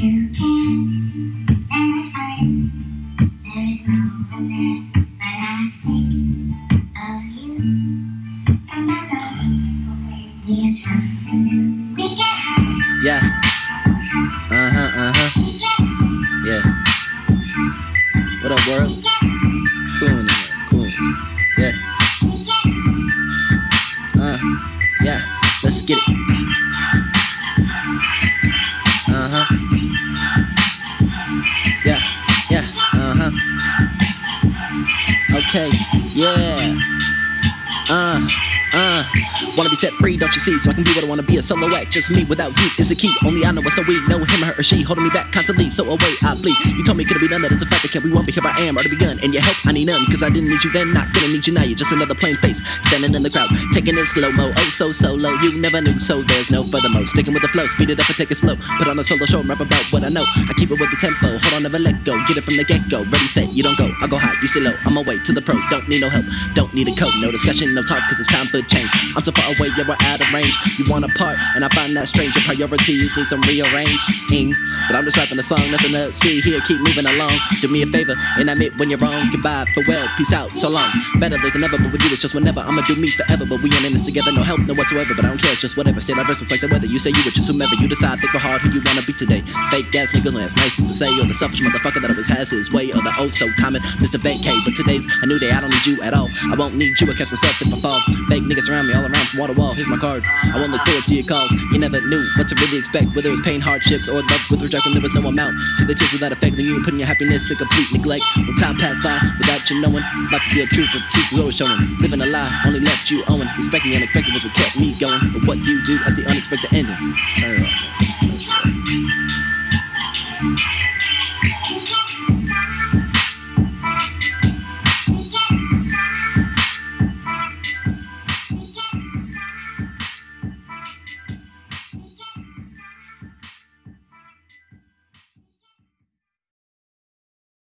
too can, then I find there is no one there, but I think of you, and I know we have something new. We get high. Yeah. Yeah. What up, world? Cool in there. Cool. Yeah. Yeah. Let's get it. Yeah. Yeah. Okay. Yeah. Wanna be set free, don't you see? So I can be what I wanna be, a solo act. Just me without you is the key. Only I know what's no we, no him or her or she, holding me back constantly, so away I flee. You told me it could've be done, that it's a fact that can't be won, but here I am, already begun. And your help, I need none, cause I didn't need you then, not gonna need you now. You're just another plain face, standing in the crowd, taking it slow-mo, oh so solo. You never knew, so there's no furthermost. Sticking with the flow, speed it up and take it slow. Put on a solo show and rap about what I know. I keep it with the tempo, hold on, never let go. Get it from the get-go, ready, set, you don't go. I go high, you stay low, I'm away to the pros. Don't need no help, don't need a code, no discussion, no talk, cause it's time for change. I'm so far away, you're out of range. You want a part, and I find that strange. Your priorities need some rearranging. But I'm just rapping a song, nothing to see here. Keep moving along. Do me a favor and admit when you're wrong. Goodbye, farewell, peace out, so long. Better late than never, but with you it's just whenever. I'ma do me forever, but we ain't in this together. No help, no whatsoever, but I don't care. It's just whatever. Stay diverse, it's like the weather. You say you would choose whomever. You decide, think hard who you wanna be today. Fake ass nigga, that's nice to say. Or the selfish motherfucker that always has his way. Or the oh so common Mr. Vacay. But today's a new day. I don't need you at all. I won't need you. I catch myself if I fall. Fake niggas around me all around from wall to wall. Here's my card. I won't look forward to your calls. You never knew what to really expect, whether it was pain, hardships, or love with regret when there was no amount to the tears without affecting you and putting your happiness in complete neglect. When time passed by without you knowing, life could be a truth, but truth was always showing. Living a lie only left you owing. Expecting the unexpected was what kept me going. But what do you do at the unexpected ending? Turn it off.